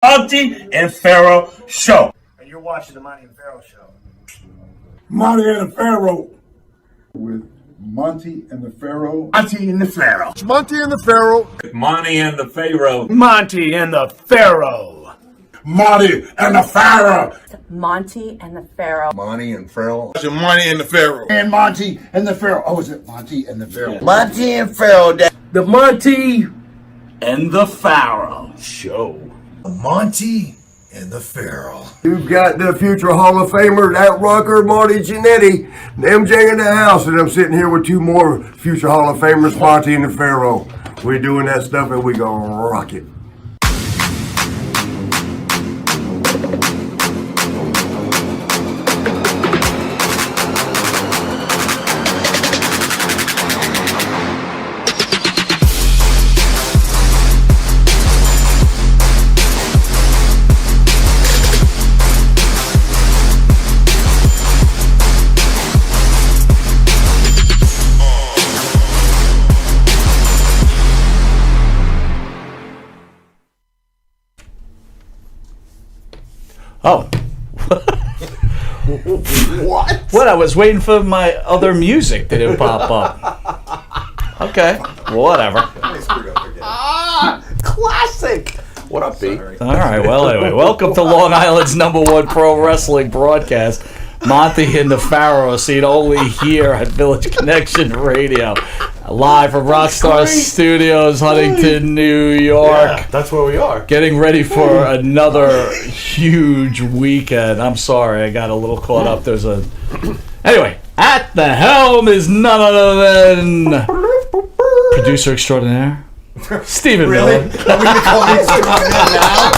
Monte and Pharaoh Show. And you're watching the Monte and Pharaoh Show. Monte and the Pharaoh. With Monte and the Pharaoh. Monte and the Pharaoh. It's Monte and the Pharaoh. Monte and the Pharaoh. Monte and the Pharaoh. Monte and the Pharaoh. Monte and the Pharaoh. Monte and Pharaoh. It's Monte and the Pharaoh. And Monte and the Pharaoh. Oh, is it Monte and the Pharaoh? Monte and Pharaoh. The Monte and the Pharaoh Show. Monte and the Pharaoh. You've got the future Hall of Famer, that rocker, Marty Jannetty, MJ in the house, and I'm sitting here with two more future Hall of Famers, Monte and the Pharaoh. We're doing that stuff and we gonna rock it. Oh. What? What? I was waiting for my other music that didn't pop up. Okay. Whatever. Classic. What up, B? All right. Well, anyway, welcome to Long Island's #1 pro wrestling broadcast. Monte and the Pharaoh, seen only here at Village Connection Radio. Live from Rockstar Studios, Huntington, New York. Yeah, that's where we are. Getting ready for another huge weekend. I'm sorry, I got a little caught up. Anyway, at the helm is none other than producer extraordinaire, Stephen Really? Miller. Are we gonna call these now?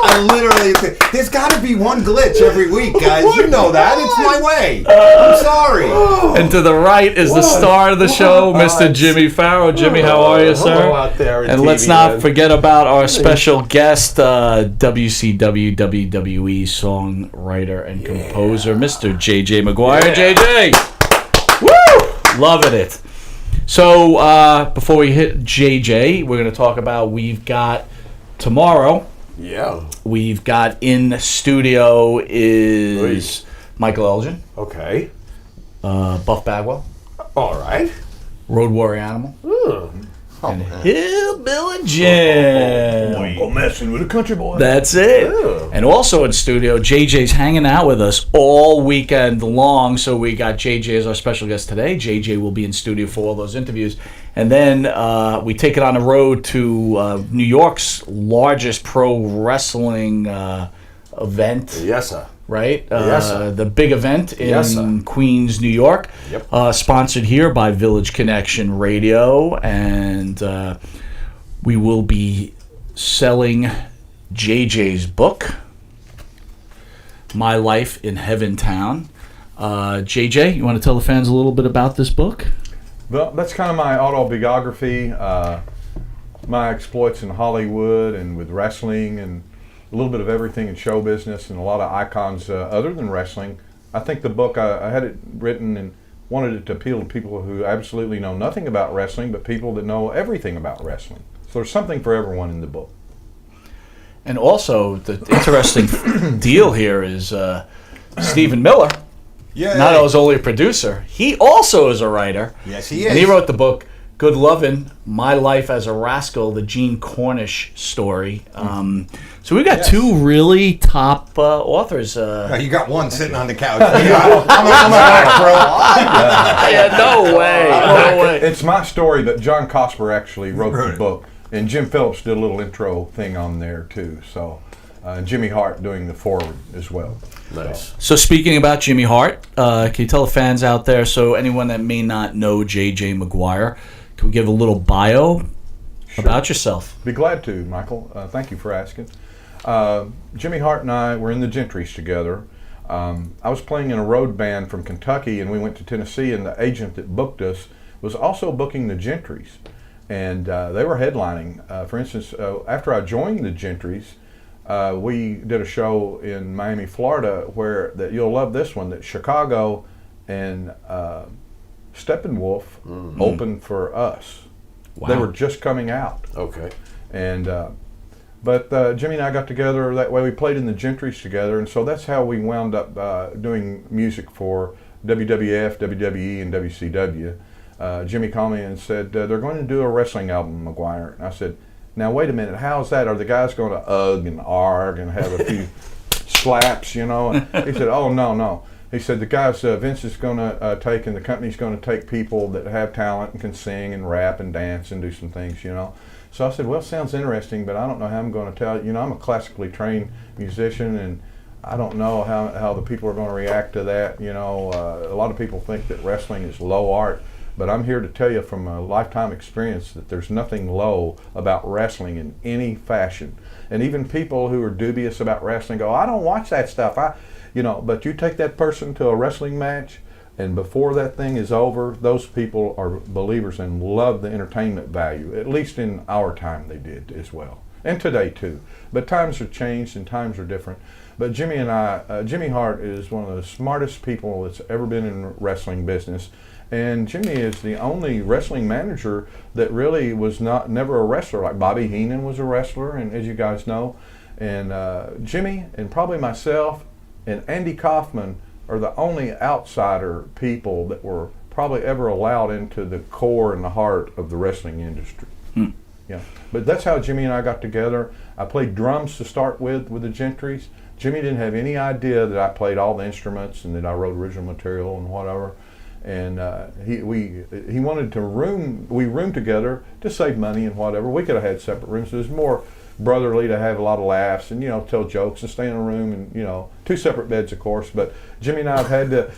I literally think there's got to be one glitch every week, guys. You know that. It's my way. I'm sorry. And to the right is the star of the show, Mr. Jimmy Pharaoh. Jimmy, how are you, sir? Hello out there in And TV let's not land. forget about our special guest, WCW, WWE songwriter and composer, Mr. JJ Maguire. JJ! Woo! Loving it. So, before we hit JJ, we're going to talk about we've got tomorrow. Yeah. We've got in the studio is Michael Elgin, Okay. Buff Bagwell, All right. Road Warrior Animal, and man. Hillbilly Jim. Go messing with a country boy. That's it. Yeah. And also in studio, JJ's hanging out with us all weekend long. So we got JJ as our special guest today. JJ will be in studio for all those interviews. And then we take it on the road to New York's largest pro wrestling event. Yes, sir. Right? Yes, sir. The big event in Yes, sir. Queens, New York. Yep. Sponsored here by Village Connection Radio. And we will be selling JJ's book, My Life in Heaven Town. JJ, you want to tell the fans a little bit about this book? Well, that's kind of my autobiography, my exploits in Hollywood and with wrestling and a little bit of everything in show business and a lot of icons other than wrestling. I think the book, I had it written and wanted it to appeal to people who absolutely know nothing about wrestling, but people that know everything about wrestling. So there's something for everyone in the book. And also, the interesting deal here is Stephen Miller. Yeah. Not only a producer, he also is a writer. Yes, he is. And he wrote the book, Good Lovin', My Life as a Rascal, the Gene Cornish story. So we've got two really top authors. You got one sitting on the couch. I'm a back, bro. Yeah, no way. It's my story, but John Cosper actually wrote the book. And Jim Phillips did a little intro thing on there, too. So Jimmy Hart doing the forward as well. Nice. So speaking about Jimmy Hart, can you tell the fans out there, so anyone that may not know JJ Maguire, can we give a little bio about yourself? Be glad to, Michael. Thank you for asking. Jimmy Hart and I were in the Gentrys together. I was playing in a road band from Kentucky, and we went to Tennessee, and the agent that booked us was also booking the Gentrys. And they were headlining. For instance, after I joined the Gentrys, we did a show in Miami, Florida, where that you'll love this one, that Chicago and Steppenwolf opened for us. Wow. They were just coming out. Okay. And But Jimmy and I got together that way. We played in the Gentrys together, and so that's how we wound up doing music for WWF, WWE, and WCW. Jimmy called me and said, they're going to do a wrestling album, Maguire. And I said, now wait a minute, how's that? Are the guys going to ugh and arg and have a few slaps, you know? And he said, oh, no. He said, the guys, Vince is going to take, and the company's going to take people that have talent and can sing and rap and dance and do some things, you know? So I said, well, sounds interesting, but I don't know how I'm going to tell you. You know, I'm a classically trained musician, and I don't know how the people are going to react to that. You know, a lot of people think that wrestling is low art, but I'm here to tell you from a lifetime experience that there's nothing low about wrestling in any fashion. And even people who are dubious about wrestling go, I don't watch that stuff. But you take that person to a wrestling match, and before that thing is over, those people are believers and love the entertainment value. At least in our time they did as well. And today too. But times have changed and times are different. But Jimmy and I, Jimmy Hart is one of the smartest people that's ever been in wrestling business. And Jimmy is the only wrestling manager that really was never a wrestler. Like Bobby Heenan was a wrestler, and as you guys know. And Jimmy and probably myself and Andy Kaufman are the only outsider people that were probably ever allowed into the core and the heart of the wrestling industry. Yeah, but that's how Jimmy and I got together. I played drums to start with the Gentrys. Jimmy didn't have any idea that I played all the instruments and that I wrote original material and whatever. And he wanted to we roomed together to save money and whatever. We could have had separate rooms. It was more brotherly to have a lot of laughs and, you know, tell jokes and stay in a room and, you know, 2 separate beds, of course. But Jimmy and I have had to,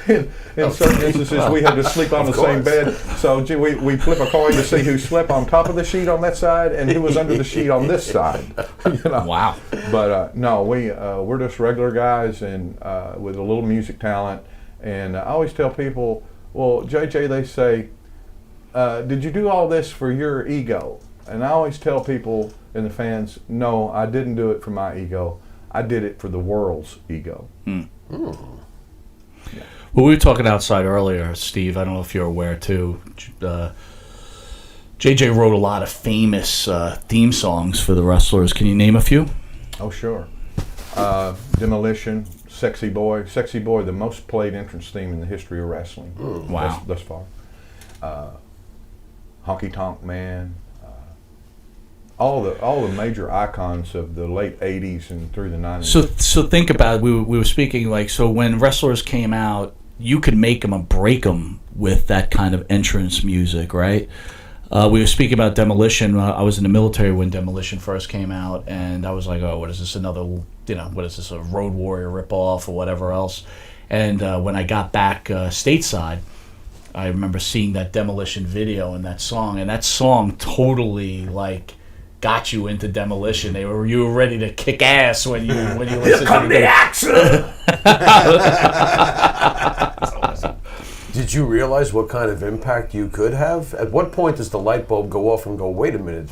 in certain instances, we had to sleep on the same bed. So we flip a coin to see who slept on top of the sheet on that side and who was under the sheet on this side. You know? Wow. But no, we're just regular guys and with a little music talent. And I always tell people, well, JJ, they say, did you do all this for your ego? And I always tell people and the fans, no, I didn't do it for my ego. I did it for the world's ego. Yeah. Well, we were talking outside earlier, Steve. I don't know if you're aware, too. JJ wrote a lot of famous theme songs for the wrestlers. Can you name a few? Oh, sure. Demolition, Sexy Boy. Sexy Boy, the most played entrance theme in the history of wrestling. Wow. Thus far. Honky Tonk Man. All the major icons of the late 80s and through the 90s. So think about it. We were speaking so when wrestlers came out, you could make them or break them with that kind of entrance music, right? We were speaking about Demolition. I was in the military when Demolition first came out, and I was like, oh, what is this, another, what is this, a Road Warrior ripoff or whatever else? And when I got back stateside, I remember seeing that Demolition video and that song totally, got you into Demolition. You were ready to kick ass when you listened Here come the action. Did you realize what kind of impact you could have? At what point does the light bulb go off and go, wait a minute,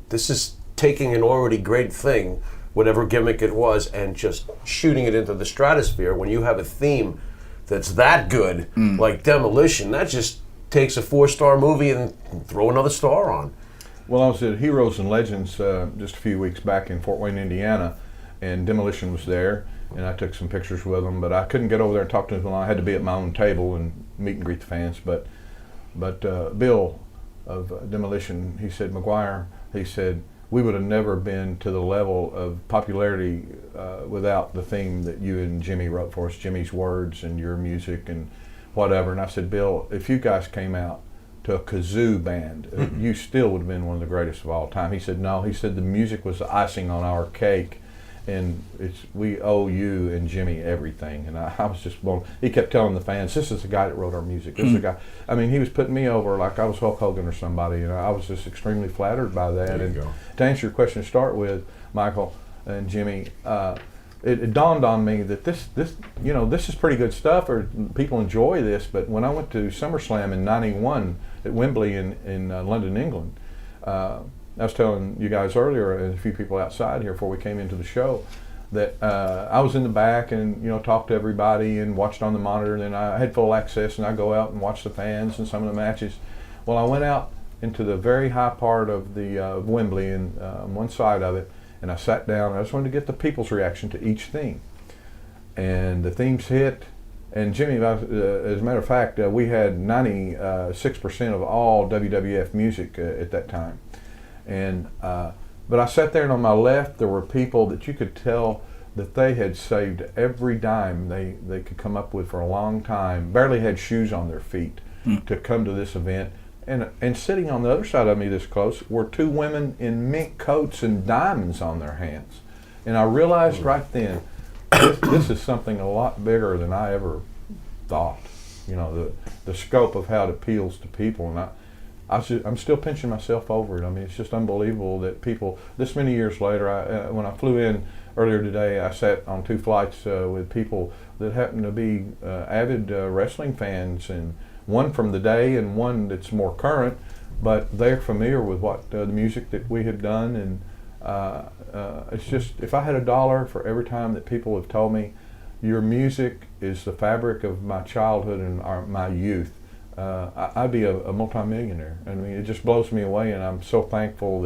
this is taking an already great thing, whatever gimmick it was, and just shooting it into the stratosphere? When you have a theme that's that good, like Demolition, that just takes a 4-star movie and throw another star on. Well, I was at Heroes and Legends just a few weeks back in Fort Wayne, Indiana, and Demolition was there, and I took some pictures with them, but I couldn't get over there and talk to them. I had to be at my own table and meet and greet the fans. But Bill of Demolition, he said, Maguire, he said, we would have never been to the level of popularity without the theme that you and Jimmy wrote for us, Jimmy's words and your music and whatever. And I said, Bill, if you guys came out to a kazoo band, you still would have been one of the greatest of all time. He said, no. He said the music was the icing on our cake, and we owe you and Jimmy everything. And I was just blown. He kept telling the fans, this is the guy that wrote our music. This is the guy. I mean, he was putting me over like I was Hulk Hogan or somebody. You know, I was just extremely flattered by that. And to answer your question to start with, Michael and Jimmy, it dawned on me that this is pretty good stuff, or people enjoy this. But when I went to SummerSlam in '91 at Wembley in London, England, I was telling you guys earlier, and a few people outside here before we came into the show, that I was in the back and talked to everybody and watched on the monitor. And then I had full access, and I go out and watch the fans and some of the matches. Well, I went out into the very high part of the Wembley and on one side of it, and I sat down. And I just wanted to get the people's reaction to each theme, and the themes hit. And Jimmy, as a matter of fact, we had 96% of all WWF music at that time, and but I sat there, and on my left there were people that you could tell that they had saved every dime they could come up with for a long time, barely had shoes on their feet to come to this event. And sitting on the other side of me this close were two women in mink coats and diamonds on their hands. And I realized right then, this is something a lot bigger than I ever thought. You know, the scope of how it appeals to people. And I'm still pinching myself over it. I mean, it's just unbelievable that people, this many years later, when I flew in earlier today, I sat on 2 flights with people that happen to be avid wrestling fans, and one from the day and one that's more current, but they're familiar with what the music that we have done. And it's just, if I had $1 for every time that people have told me, your music is the fabric of my childhood and my youth, I'd be a multimillionaire. I mean, it just blows me away, and I'm so thankful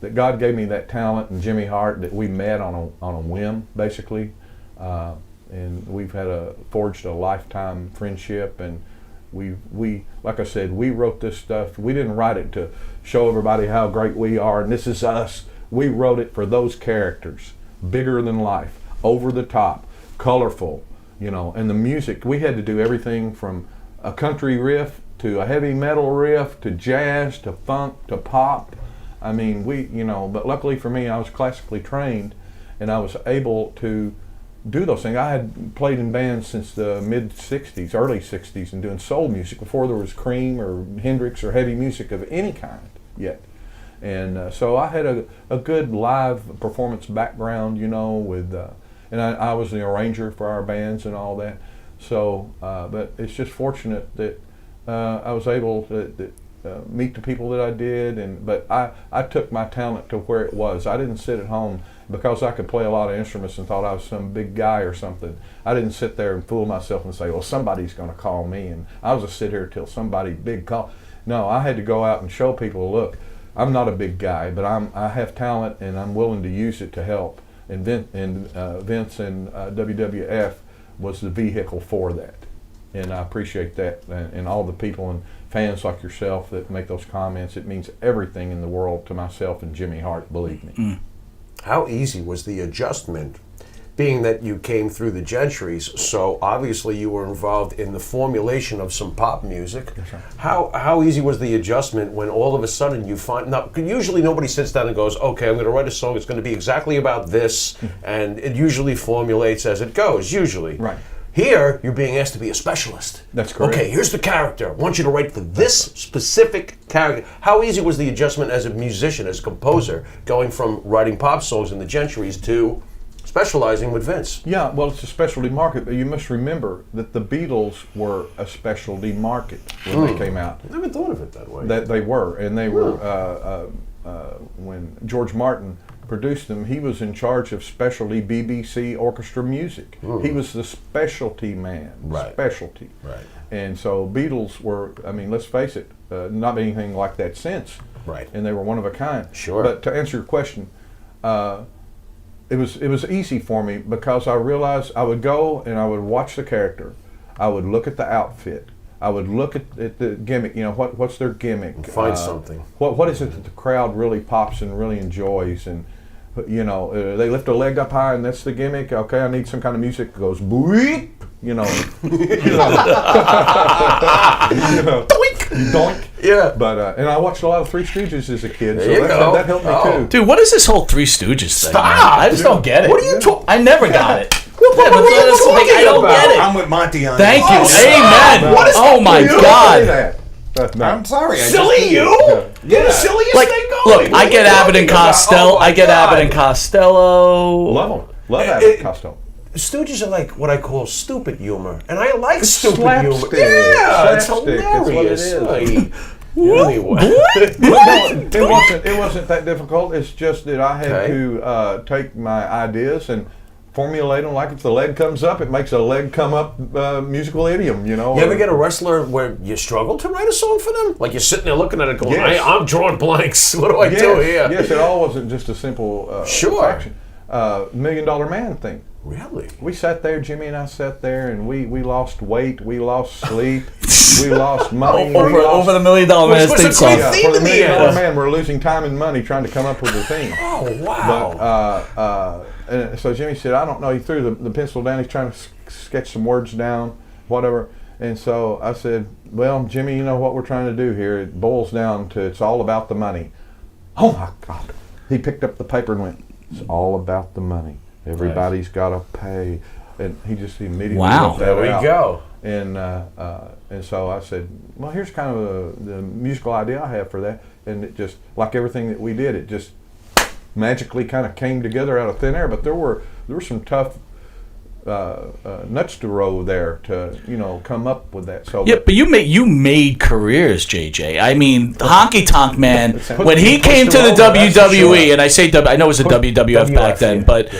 that God gave me that talent, and Jimmy Hart, that we met on a whim, basically, and we've forged a lifetime friendship. And we like I said, we wrote this stuff. We didn't write it to show everybody how great we are and this is us. We wrote it for those characters, bigger than life, over the top, colorful, you know. And the music, we had to do everything from a country riff to a heavy metal riff to jazz to funk to pop. I mean, but luckily for me, I was classically trained, and I was able to do those things. I had played in bands since the mid-'60s, early 60s, and doing soul music before there was Cream or Hendrix or heavy music of any kind yet. And so I had a good live performance background, you know, and I was the arranger for our bands and all that. So, but it's just fortunate that I was able to meet the people that I did, but I took my talent to where it was. I didn't sit at home because I could play a lot of instruments and thought I was some big guy or something. I didn't sit there and fool myself and say, well, somebody's going to call me, and I'll just sit here till somebody big call. No, I had to go out and show people, look, I'm not a big guy, but I have talent, and I'm willing to use it to help. And Vince and WWF was the vehicle for that. And I appreciate that, and all the people and fans like yourself that make those comments. It means everything in the world to myself and Jimmy Hart, believe me. How easy was the adjustment, being that you came through the Gentrys, so obviously you were involved in the formulation of some pop music. Yes, sir. How easy was the adjustment when all of a sudden you find, now usually nobody sits down and goes, okay, I'm going to write a song, it's going to be exactly about this, and it usually formulates as it goes, usually. Right. Here, you're being asked to be a specialist. That's correct. Okay, here's the character. I want you to write for this specific character. How easy was the adjustment as a musician, as a composer, going from writing pop songs in the Gentrys to specializing with Vince? Yeah, well, it's a specialty market, but you must remember that the Beatles were a specialty market when they came out. I never thought of it that way. That they were, and they were, when George Martin produced them, he was in charge of specialty BBC orchestra music. He was the specialty man, specialty. Right. And so Beatles were, I mean, let's face it, not anything like that since. Right. And they were one of a kind. Sure. But to answer your question, it was easy for me because I realized I would go and I would watch the character. I would look at the outfit. I would look at the gimmick. You know, what's their gimmick? Find something. What is it that the crowd really pops and really enjoys? And you know, they lift a leg up high and that's the gimmick. Okay, I need some kind of music that goes boop. You know, doink. Yeah. But and I watched a lot of Three Stooges as a kid, There you so go. that helped me too. Dude, what is this whole Three Stooges thing? Stop! Man? I just don't get it. What are you talking? I never got it. What are you talking I don't about? get it. I'm with Monte on Thank you. this. Amen. What is Oh my you? God. I'm sorry. Silly you? You're the silliest Like, thing going. look, What I are get you Abbott and talking about? Costello. Oh my I get God. Abbott and Costello. Love them. Love Abbott Costello. Stooges are like what I call stupid humor, and I like stupid slapstick. humor. Yeah, it's Slapstick, that's what it hilarious. is. Anyway, It wasn't that difficult. It's just that I had Okay. to take my ideas and formulate them like if the leg comes up, it makes a leg come up musical idiom, you know. You ever get a wrestler where you struggle to write a song for them? Like you're sitting there looking at it going, Yes. I'm drawing blanks. What do I do here? Yes, it all wasn't just a simple fraction. $1 Million Man thing. Really? We sat there, Jimmy and I sat there, and we lost weight, we lost sleep, we lost money. Over the $1 Million Man was theme a song. great Yeah, theme for the in the $1 Million end. Man, we're losing time and money trying to come up with the theme. Oh, wow. And so Jimmy said, I don't know. He threw the pencil down. He's trying to sketch some words down, whatever. And so I said, well, Jimmy, you know what we're trying to do here? It boils down to it's all about the money. Oh, my God. He picked up the paper and went, it's all about the money. Everybody's got to pay. And he just immediately Wow. let that There we out. go. And so I said, well, here's kind of the musical idea I have for that. And it just, like everything that we did, it just magically kind of came together out of thin air. But there were some tough nuts to roll there to, you know, come up with that. So Yeah, but you made careers, JJ. I mean, Honky Tonk Man, when he came to the WWE, and I say I know it was the WWF back then, but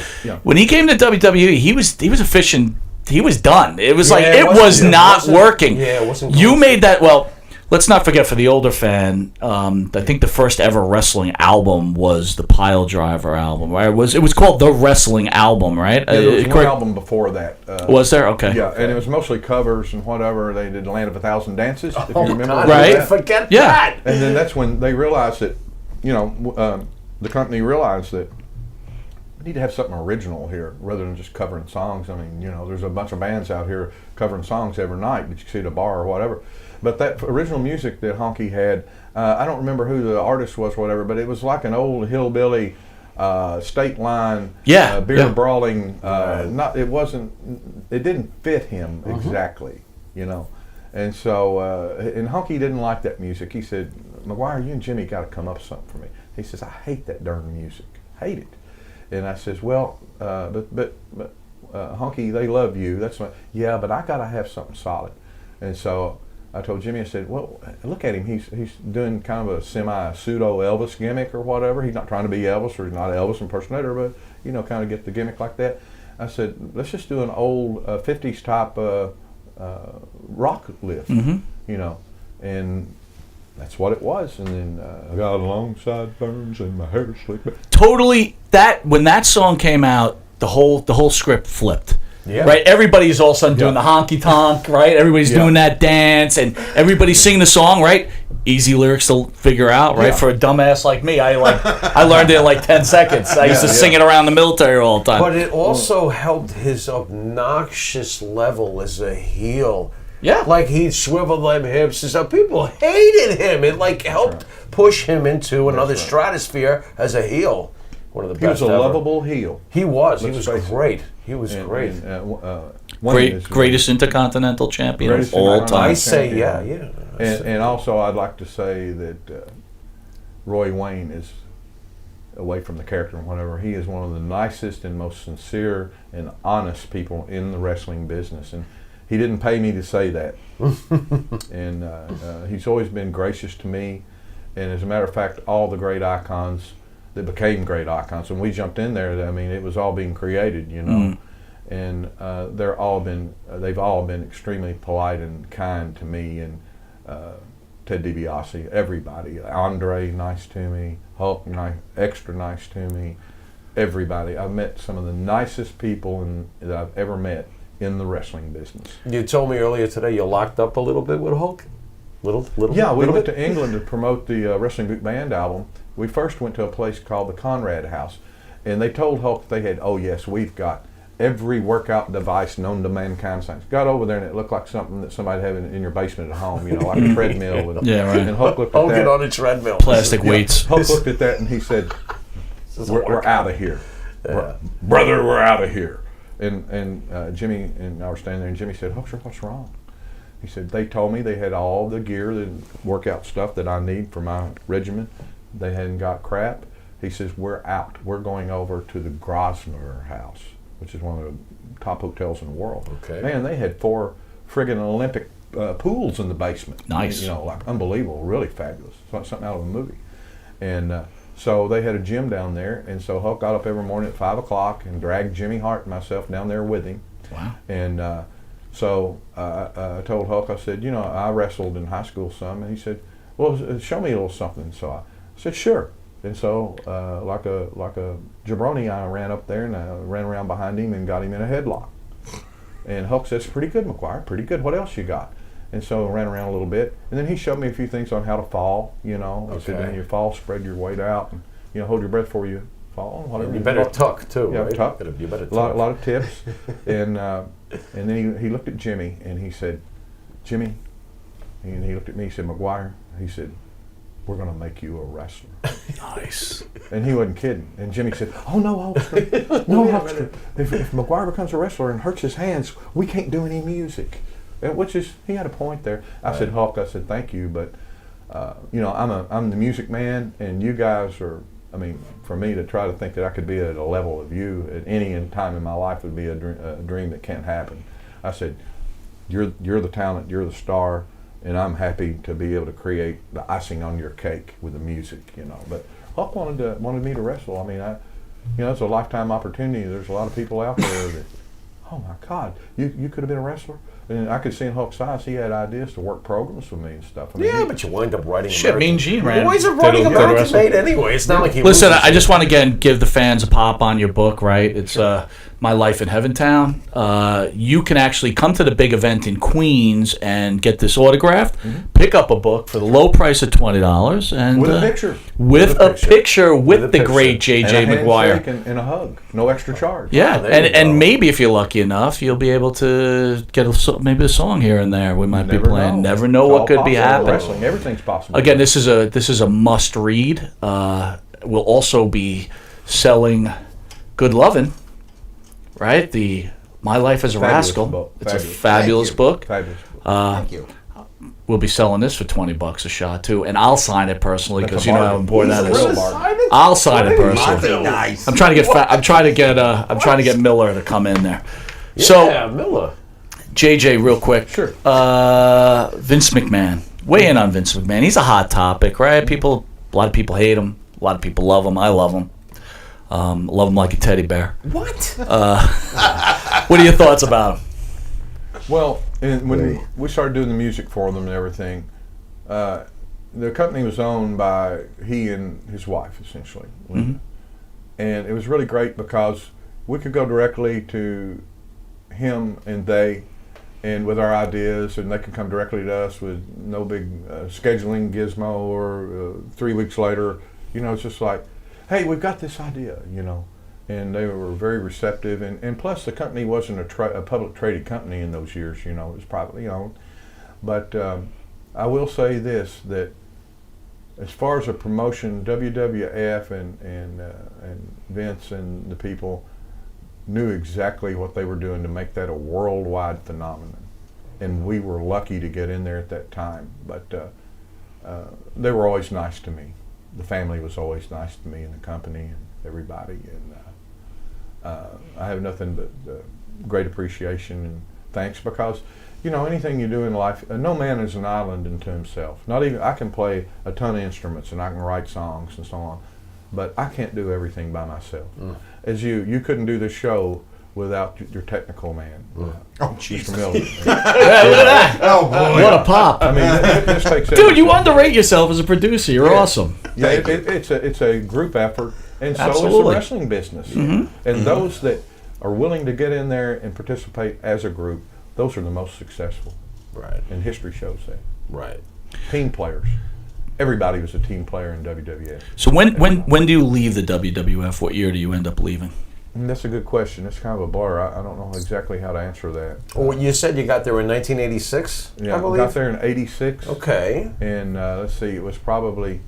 when he came to WWE, he was efficient. He was done. It was like it was not working. Yeah, it wasn't. You made that well. Let's not forget, for the older fan, I think the first ever wrestling album was the Pile Driver album, right? It was called the Wrestling Album, right? Yeah, there was one album before that. Was there? Okay. Yeah, and it was mostly covers and whatever. They did Land of 1,000 Dances, if you remember. God, Right. I forget Yeah. that. And then that's when they realized that, you know, the company realized that we need to have something original here rather than just covering songs. I mean, you know, there's a bunch of bands out here covering songs every night that you see at a bar or whatever. But that original music that Honky had, I don't remember who the artist was or whatever, but it was like an old hillbilly state line, beer brawling. It didn't fit him exactly, you know. And so, and Honky didn't like that music. He said, Maguire, you and Jimmy got to come up with something for me. He says, I hate that darn music. Hate it. And I says, well, but Honky, they love you. That's what, yeah, but I got to have something solid. And so I told Jimmy, I said, well, look at him. He's doing kind of a semi-pseudo Elvis gimmick or whatever. He's not trying to be Elvis, or he's not an Elvis impersonator, but, you know, kind of get the gimmick like that. I said, let's just do an old 50s type rock lift, you know. And that's what it was. And then I got long sideburns and my hair slicked back. Totally, when that song came out, the whole script flipped. Yeah. Right, everybody's all of a sudden doing the honky tonk, right? Everybody's doing that dance, and everybody's singing the song, right? Easy lyrics to figure out, right? For a dumbass like me, I learned it in like 10 seconds. I used to sing it around the military all the time. But it also helped his obnoxious level as a heel. Yeah. Like he'd swivel them hips and stuff. People hated him. It like helped push him into another stratosphere as a heel. One of the best. He was a ever. lovable heel. He was. He Let's was face it. great. He was great. Greatest Intercontinental Champion of all time. I say, yeah. And also, I'd like to say that Roy Wayne is, away from the character and whatever, he is one of the nicest and most sincere and honest people in the wrestling business. And he didn't pay me to say that. And he's always been gracious to me. And as a matter of fact, all the great icons that became great icons, when we jumped in there, I mean, it was all being created, you know. And they've all been extremely polite and kind to me, and Ted DiBiase, everybody. Andre, nice to me. Hulk, extra nice to me. Everybody. I've met some of the nicest people that I've ever met in the wrestling business. You told me earlier today you locked up a little bit with Hulk. Little. Yeah, we little went bit? to England to promote the Wrestling Boot Band album. We first went to a place called the Conrad House, and they told Hulk they had, oh yes, we've got every workout device known to mankind. Got over there and it looked like something that somebody'd have in your basement at home, you know, like a treadmill. With And Hulk looked at Hogan that. on a treadmill. Plastic weights. Hulk looked at that and he said, we're out of here. Brother, we're out of here. And Jimmy and I were standing there, and Jimmy said, Hulkster, what's wrong? He said, they told me they had all the gear, the workout stuff that I need for my regimen. They hadn't got crap. He says, we're out. We're going over to the Grosvenor House, which is one of the top hotels in the world. Okay. Man, they had 4 friggin' Olympic pools in the basement. Nice. You know, like unbelievable, really fabulous. Something out of a movie. And So they had a gym down there, and so Hulk got up every morning at 5 o'clock and dragged Jimmy Hart and myself down there with him. Wow. And so I told Hulk, I said, you know, I wrestled in high school some, and he said, well, show me a little something. So I said, sure. And so, like a jabroni, I ran up there and I ran around behind him and got him in a headlock. And Hulk says, pretty good, Maguire, pretty good. What else you got? And so I ran around a little bit. And then he showed me a few things on how to fall, you know. He said, when you fall, spread your weight out and, you know, hold your breath before you fall. Whatever. You better tuck, too, yeah, right? Tuck. You better tuck. A lot of tips. And then he looked at Jimmy and he said, Jimmy, and he looked at me, he said, Maguire, he said, we're going to make you a wrestler. Nice. And he wasn't kidding. And Jimmy said, oh, no, Hulkster. No, Hulkster. If Maguire becomes a wrestler and hurts his hands, we can't do any music. And which is, he had a point there. I said, Hulk, I said, thank you, but, you know, I'm the music man, and you guys are, I mean, for me to try to think that I could be at a level of you at any time in my life would be a dream that can't happen. I said, you're the talent, you're the star, and I'm happy to be able to create the icing on your cake with the music, you know. But Hulk wanted me to wrestle. I mean, you know, it's a lifetime opportunity. There's a lot of people out there that, oh my God, you could have been a wrestler. And I could see in Hulk's eyes, he had ideas to work programs with me and stuff. I mean, But you wind up writing. Shit, Mean Gene ran. Boys are writing American Made anyway. It's not like he. Listen, I just want to again give the fans a pop on your book. Right, it's My Life in Heaventown. You can actually come to the big event in Queens and get this autographed. Pick up a book for the low price of $20 and with a picture. With a picture with the great J.J. Maguire. And a hug, no extra charge. Yeah, and maybe if you're lucky enough, you'll be able to get maybe a song here and there. We might be playing. Never know what could be happening. Wrestling, everything's possible. Again, this is a must read. We'll also be selling Good Lovin', right? The My Life as a Rascal. Book. It's a fabulous book. Fabulous. Thank you. We'll be selling this for $20 a shot too, and I'll sign it personally because you know how important that is. Really? I'll sign it personally. Nice. I'm trying to get Miller to come in there. Yeah, So Miller. JJ, real quick. Sure. Vince McMahon. Weigh in on Vince McMahon. He's a hot topic, right? A lot of people hate him. A lot of people love him. I love him. Love him like a teddy bear. What? What are your thoughts about him? Well, when we started doing the music for them and everything, the company was owned by he and his wife, essentially. Mm-hmm. And it was really great because we could go directly to him and they, and with our ideas, and they could come directly to us with no big scheduling gizmo or 3 weeks later. You know, it's just like, hey, we've got this idea, you know. And they were very receptive, and plus the company wasn't a public traded company in those years, you know, it was privately owned. But I will say this, that as far as a promotion, WWF and Vince and the people knew exactly what they were doing to make that a worldwide phenomenon. And we were lucky to get in there at that time, but they were always nice to me. The family was always nice to me, and the company and everybody, and I have nothing but great appreciation and thanks, because you know, anything you do in life, no man is an island unto himself. Not even, I can play a ton of instruments and I can write songs and so on, but I can't do everything by myself. As you couldn't do this show without your technical man. Oh, Jesus. Mr. Miller. Yeah, look at that. Oh, boy. What a pop. I mean, this takes Dude, you underrate yourself as a producer. You're awesome. Yeah, it's a group effort, and so is Absolutely. the wrestling business. And those that are willing to get in there and participate as a group, those are the most successful. Right. And history shows that. Right. Team players. Everybody was a team player in WWF. So when do you leave the WWF? What year do you end up leaving? And that's a good question. It's kind of a blur. I don't know exactly how to answer that. Well, you said you got there in 1986, Yeah, I I believe? got there in '86. Okay. And let's see, it was probably...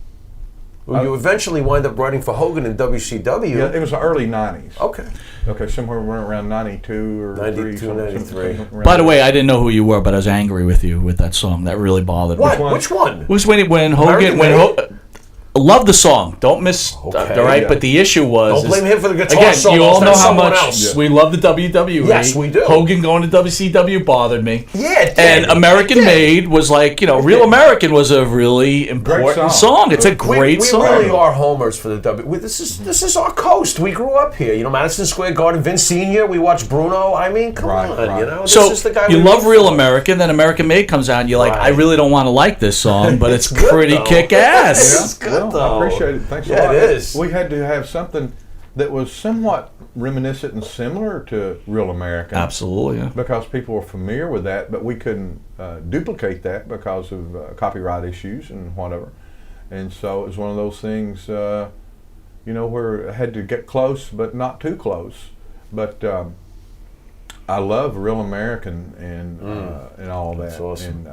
Well, you eventually wind up writing for Hogan in WCW. Yeah, it was the early 90s. Okay. Okay, somewhere around 92 or 92, 3, 93. By the way, I didn't know who you were, but I was angry with you with that song. That really bothered me. What? Which one? It was when Hogan, American Made? love the song. Don't miss. Okay. All right, but the issue was. Don't blame him for the guitar again, solos. you all know That's how someone much else. we love the WWE. Yes, we do. Hogan going to WCW bothered me. Yeah, it did. And American Made was like, Real American was a really important song. It's a great song. We really are homers for the WWE. This is our coast. We grew up here. Madison Square Garden, Vince Senior. We watched Bruno. I mean, come on. This So is the guy you we love root Real for. American, then American Made comes out, and you're like, Right. I really don't want to like this song, but it's good, pretty though. kick-ass. It's good, though. I appreciate it. Thanks a Yeah, lot. it is. We had to have something that was somewhat reminiscent and similar to Real American. Absolutely, yeah. Because people were familiar with that, but we couldn't duplicate that because of copyright issues and whatever. And so it was one of those things, where I had to get close, but not too close. But I love Real American and all that. That's awesome.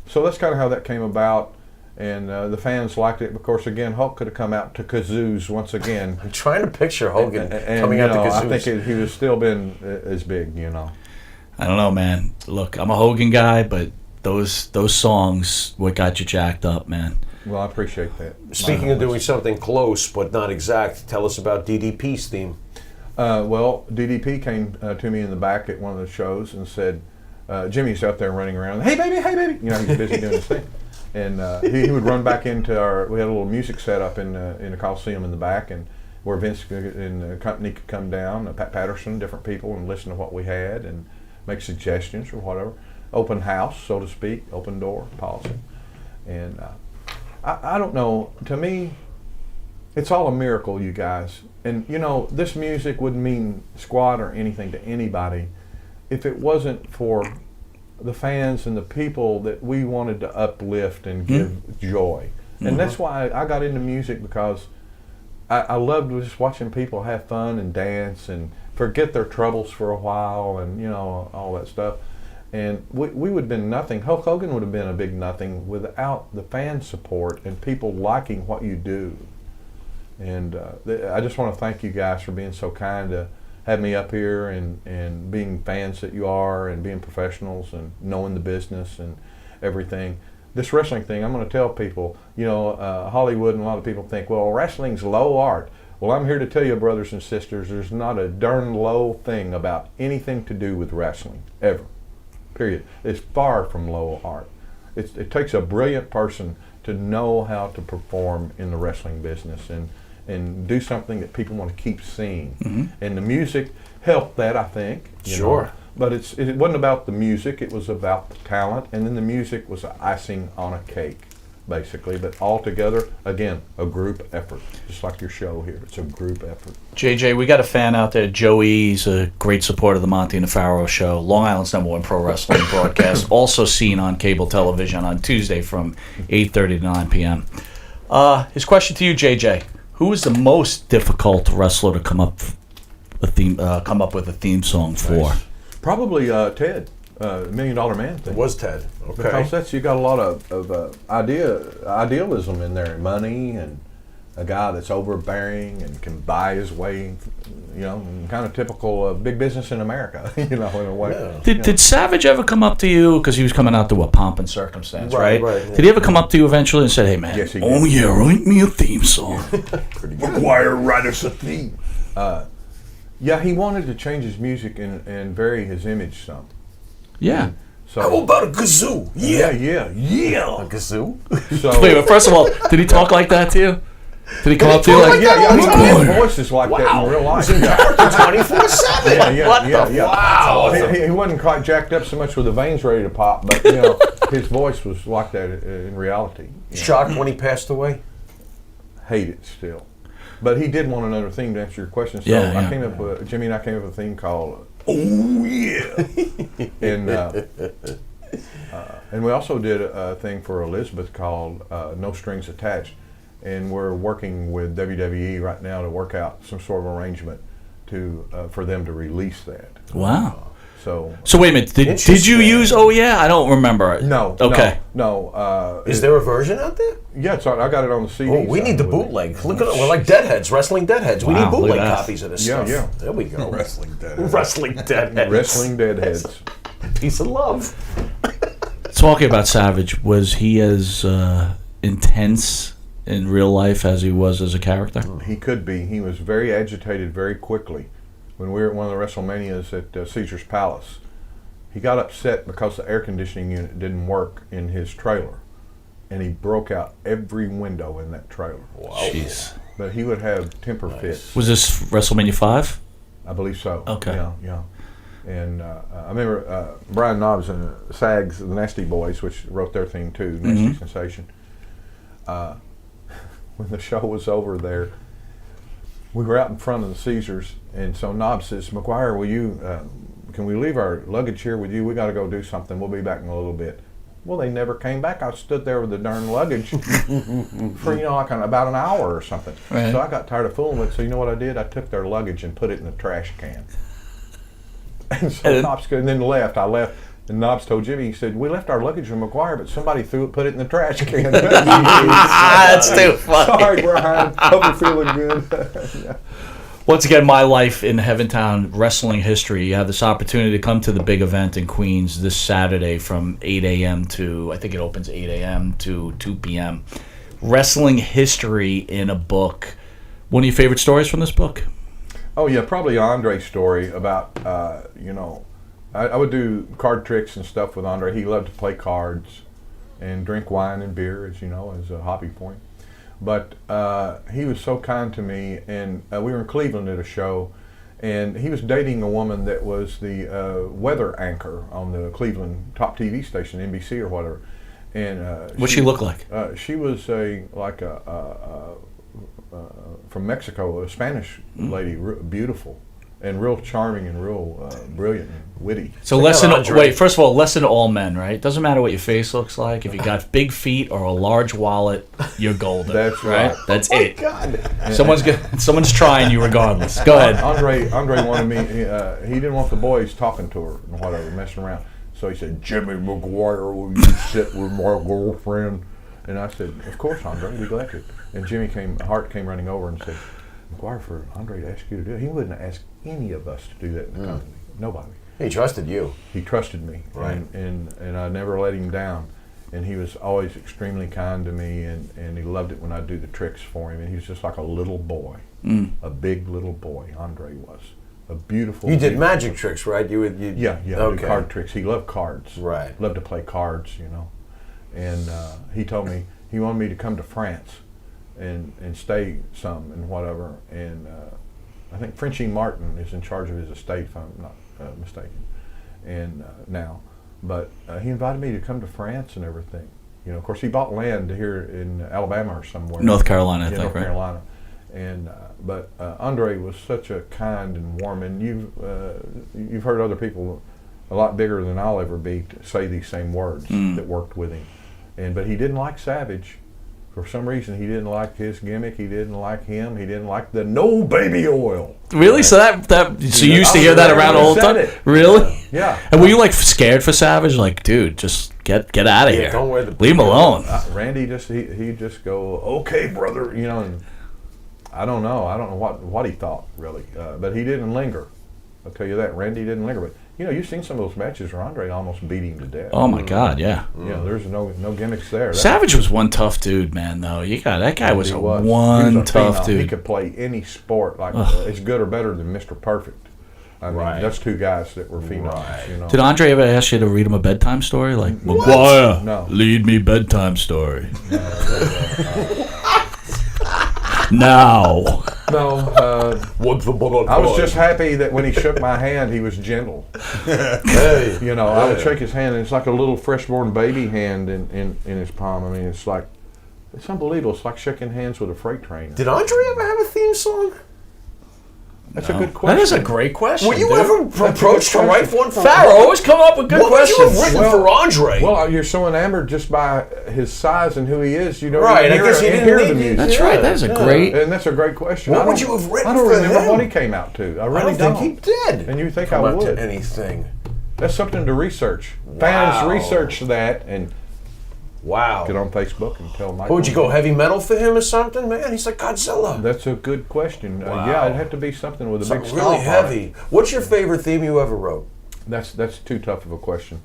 So that's kind of how that came about. And the fans liked it. Of course, again, Hulk could have come out to kazoos once again. I'm trying to picture Hogan and coming out to kazoos. I think he would still been as big, I don't know, man. Look, I'm a Hogan guy, but those songs, what got you jacked up, man. Well, I appreciate that. Speaking of doing something close but not exact, tell us about DDP's theme. Well, DDP came to me in the back at one of the shows and said, Jimmy's out there running around. Hey, baby, hey, baby. He's busy doing his thing. And he would run back into we had a little music set up in the Coliseum in the back, and where Vince and the company could come down, Pat Patterson, different people, and listen to what we had and make suggestions or whatever. Open house, so to speak, open door policy. And I don't know, to me, it's all a miracle, you guys. And this music wouldn't mean squat or anything to anybody if it wasn't for the fans and the people that we wanted to uplift and give joy. And that's why I got into music, because I loved just watching people have fun and dance and forget their troubles for a while and all that stuff. And we would have been nothing. Hulk Hogan would have been a big nothing without the fan support and people liking what you do. And I just want to thank you guys for being so kind to have me up here and being fans that you are and being professionals and knowing the business and everything. This wrestling thing, I'm going to tell people, Hollywood and a lot of people think, well, wrestling's low art. Well, I'm here to tell you, brothers and sisters, there's not a darn low thing about anything to do with wrestling, ever, period. It's far from low art. It takes a brilliant person to know how to perform in the wrestling business and do something that people want to keep seeing. And the music helped that, I think. Sure. But it wasn't about the music, it was about the talent, and then the music was icing on a cake, basically. But all together, again, a group effort, just like your show here. It's a group effort. JJ, we got a fan out there. Joey's a great supporter of the Monte and the Pharaoh show, Long Island's #1 pro wrestling broadcast, also seen on cable television on Tuesday from 8:30 to 9 p.m. His question to you, JJ. Who is the most difficult wrestler to come up with a theme song for? Probably Ted, $1 Million Man thing. It was Ted. Okay. Because you got a lot of idealism in there, money, and a guy that's overbearing and can buy his way, kind of typical of big business in America, in a way. Yeah. Did Savage ever come up to you, because he was coming out to a Pomp and Circumstance, right? Right. Did he ever come up to you eventually and say, hey, man, Yes, he did. oh yeah, write me a theme song? Pretty good. Maguire, write us a theme. Yeah, he wanted to change his music and vary his image some. Yeah. So How about a kazoo? yeah. A kazoo? So Wait, but first of all, did he talk like that to you? Did he come up to you like, his voice is like that in real life. 24/7. Yeah. Wow. He wasn't quite jacked up so much with the veins ready to pop, but his voice was like that in reality. Shocked when he passed away? Hate it still, but he did want another theme to answer your question. So Yeah, yeah. I came up with Jimmy and I came up with a theme called Oh, yeah. and we also did a thing for Elizabeth called No Strings Attached. And we're working with WWE right now to work out some sort of arrangement for them to release that. wow. So So wait a minute, did you use Oh Yeah? I don't remember. no. Okay. No. Is there a version out there? Yeah, I got it on the CD. Oh, we need the bootleg. Look at it. We're like deadheads, wrestling deadheads. We Wow, need bootleg look at that. copies of this Yeah, stuff. yeah. There we go. Wrestling dead. Wrestling deadheads. Wrestling Deadheads. Piece of love. Talking about Savage, was he as intense in real life as he was as a character? He could be. He was very agitated very quickly. When we were at one of the WrestleManias at Caesar's Palace, he got upset because the air conditioning unit didn't work in his trailer, and he broke out every window in that trailer. Wow. Jeez. But he would have temper fits. Was this WrestleMania 5? I believe so. Okay. Yeah. And I remember Brian Knobs and SAG's The Nasty Boys, which wrote their theme too, Nasty Sensation. When the show was over there, we were out in front of the Caesars, and so Knobs says, "Maguire, will you? Can we leave our luggage here with you? We got to go do something. We'll be back in a little bit." Well, they never came back. I stood there with the darn luggage for like about an hour or something. Right. So I got tired of fooling with it. So you know what I did? I took their luggage and put it in the trash can. And so Knobs and then left. I left, and Knobs told Jimmy. He said, "We left our luggage in Maguire, but somebody put it in the trash can." That's too funny. Sorry, Brian. Hope you're feeling good. Once again, my life in Heaventown wrestling history. You have this opportunity to come to the big event in Queens this Saturday from 8 a.m. to, I think it opens 8 a.m. to 2 p.m. Wrestling history in a book. One of your favorite stories from this book? Oh yeah, probably Andre's story about I would do card tricks and stuff with Andre. He loved to play cards and drink wine and beer, as you know, as a hobby point. But he was so kind to me, and we were in Cleveland at a show, and he was dating a woman that was the weather anchor on the Cleveland top TV station, NBC or whatever. And What'd she look like? She was from Mexico, a Spanish lady, beautiful and real charming and real brilliant and witty. So first of all, less than all men, right? Doesn't matter what your face looks like. If you got big feet or a large wallet, you're golden. That's right. That's it. God. Someone's trying you regardless. Go ahead. Andre wanted me. He didn't want the boys talking to her and whatever, messing around. So he said, "Jimmy Maguire, will you sit with my girlfriend?" And I said, "Of course, Andre. Be glad to." And Hart came running over and said, "Maguire, for Andre to ask you to do it, he wouldn't ask any of us to do that in the company. Nobody. He trusted you. He trusted me, right? And I never let him down. And he was always extremely kind to me, and he loved it when I do the tricks for him. And he was just like a little boy, a big little boy. Andre was a beautiful. You did magic tricks, right? You would. Yeah. Okay. Do card tricks. He loved cards. Right. Loved to play cards, And he told me he wanted me to come to France and stay some and whatever. And I think Frenchie Martin is in charge of his estate, if I'm not mistaken, and now. But he invited me to come to France and everything. Of course, he bought land here in Alabama or somewhere. North Carolina, I think, North right? Carolina. And but Andre was such a kind and warm, and you've heard other people a lot bigger than I'll ever be to say these same words that worked with him. But he didn't like Savage. For some reason, he didn't like his gimmick. He didn't like him. He didn't like the no baby oil. Really? So so you used to hear that around all the time? Really? Yeah. And were you scared for Savage? Dude, just get out of here. Don't wear the. Leave him alone. Randy he just go, "Okay, brother," And I don't know. I don't know what he thought really, but he didn't linger. I'll tell you that. Randy didn't linger, but. You've seen some of those matches where Andre almost beat him to death. Oh my God, yeah. There's no gimmicks there. Savage was one tough dude, man. Though that guy was one tough dude. He could play any sport as good or better than Mr. Perfect. I mean, that's two guys that were phenoms. Right. Did Andre ever ask you to read him a bedtime story? Maguire, lead me bedtime story. Now. No, I was just happy that when he shook my hand, he was gentle. Hey, I would shake his hand, and it's like a little freshborn baby hand in his palm. I mean, it's unbelievable. It's like shaking hands with a freight train. Did Andre ever have a theme song? That's a good question. That is a great question. Were you ever approached to write one for Pharaoh? Always come up with good questions. What would you have written for Andre? Well, you're so enamored just by his size and who he is. Right, I guess you didn't hear need the music. That's right. That is a great. And that's a great question. What would you have written for him? I don't remember what he came out to. I really don't think he did. And you think I would? To anything. That's something to research. Wow. Fans research that and. Wow. Get on Facebook and tell Mike. What would you go heavy metal for him or something? Man, he's like Godzilla. That's a good question. Wow. Yeah, it'd have to be something with a big really heavy. What's your favorite theme you ever wrote? That's too tough of a question.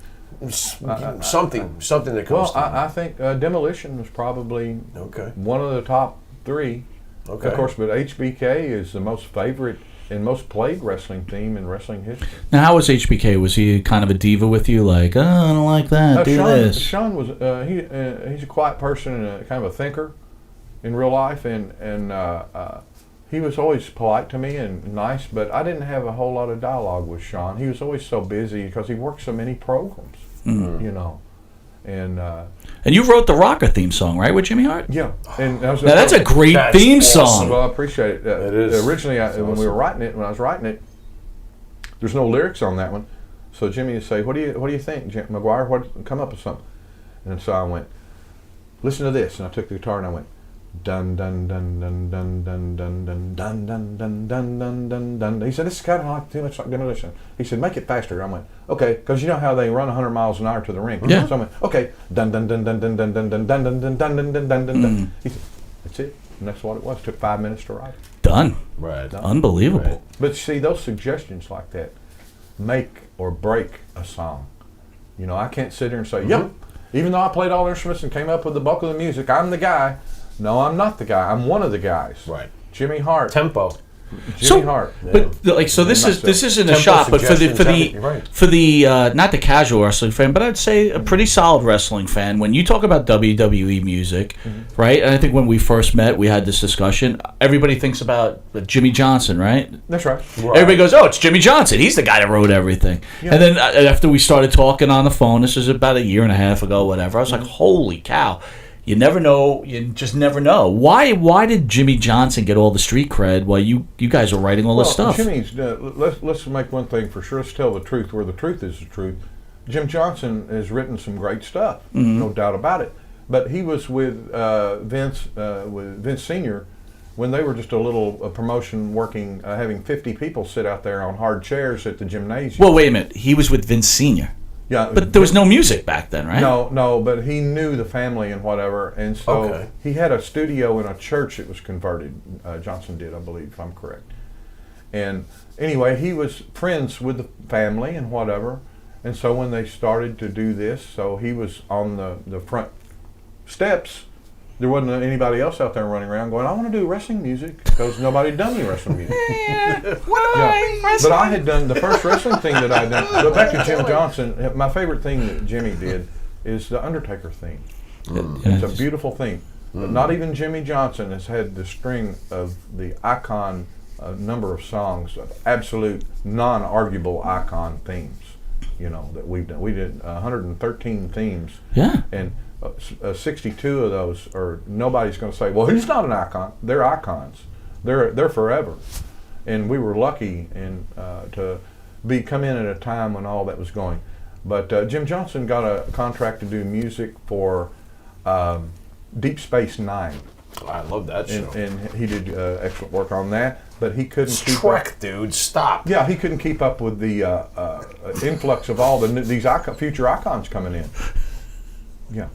Something that comes. Well, I think Demolition was probably one of the top 3. Okay. Of course, but HBK is the most favorite and most played wrestling theme in wrestling history. Now, how was HBK? Was he kind of a diva with you? Like, oh, I don't like that. Do this. Sean was he's a quiet person and a kind of a thinker in real life, and he was always polite to me and nice, but I didn't have a whole lot of dialogue with Sean. He was always so busy because he worked so many programs, you know. And you wrote the Rocker theme song, right, with Jimmy Hart? Yeah. And now that's a great theme song. Well, I appreciate it. It is. Originally, when we were writing it, when I was writing it, there's no lyrics on that one. So Jimmy would say, "What do you think, Maguire? Come up with something?" And so I went, "Listen to this." And I took the guitar and I went, dun dun dun dun dun dun dun dun dun dun dun dun dun dun dun. He said, "This is kind of like too much like Demolition." He said, "Make it faster." I went, "Okay," because you know how they run 100 miles an hour to the ring. Yeah. So I went, "Okay, dun dun dun dun dun dun dun dun dun dun dun dun dun dun dun dun." He said, "That's it," and that's what it was. It took 5 minutes to write. Done. Right. Unbelievable. Right. But see, those suggestions like that make or break a song. You know, I can't sit here and say, "Yep." Even though I played all the instruments and came up with the bulk of the music, I'm the guy. No, I'm not the guy. I'm one of the guys. Right. Jimmy Hart. Tempo. Jimmy Hart. But like, so this isn't a Tempo shot, but suggestions, for the not the casual wrestling fan, but I'd say a pretty solid wrestling fan. When you talk about WWE music, right? And I think when we first met, we had this discussion. Everybody thinks about Jimmy Johnson, right? That's right. Everybody goes, "Oh, it's Jimmy Johnson. He's the guy that wrote everything." Yeah. And then after we started talking on the phone, this is about a year and a half ago, whatever. I was like, "Holy cow!" You never know. You just never know. Why did Jimmy Johnson get all the street cred while you guys were writing all this stuff? Jimmy's. Let's make one thing for sure. Let's tell the truth where the truth is the truth. Jim Johnson has written some great stuff, no doubt about it. But he was with Vince Senior when they were just a little promotion working, having 50 people sit out there on hard chairs at the gymnasium. Well, wait a minute. He was with Vince Senior. Yeah, but there was no music back then, right? No, but he knew the family and whatever, and so he had a studio in a church that was converted. Johnson did, I believe, if I'm correct. And anyway, he was friends with the family and whatever, and so when they started to do this, so he was on the front steps. There wasn't anybody else out there running around going, "I want to do wrestling music," because nobody had done any wrestling music. But I had done the first wrestling thing that I'd done. But back to Jim Johnson, my favorite thing that Jimmy did is the Undertaker theme. It's a beautiful theme. But not even Jimmy Johnson has had the string of the icon number of songs, of absolute non-arguable icon themes, you know, that we've done. We did 113 themes. Yeah. And 62 of those are, nobody's going to say, "Well, he's not an icon." They're icons. They're forever. And we were lucky to come in at a time when all that was going. But Jim Johnson got a contract to do music for Deep Space Nine. I love that show. And he did excellent work on that. But he couldn't keep Trek, up. dude, stop. Yeah, he couldn't keep up with the influx of all these future icons coming in. Yeah.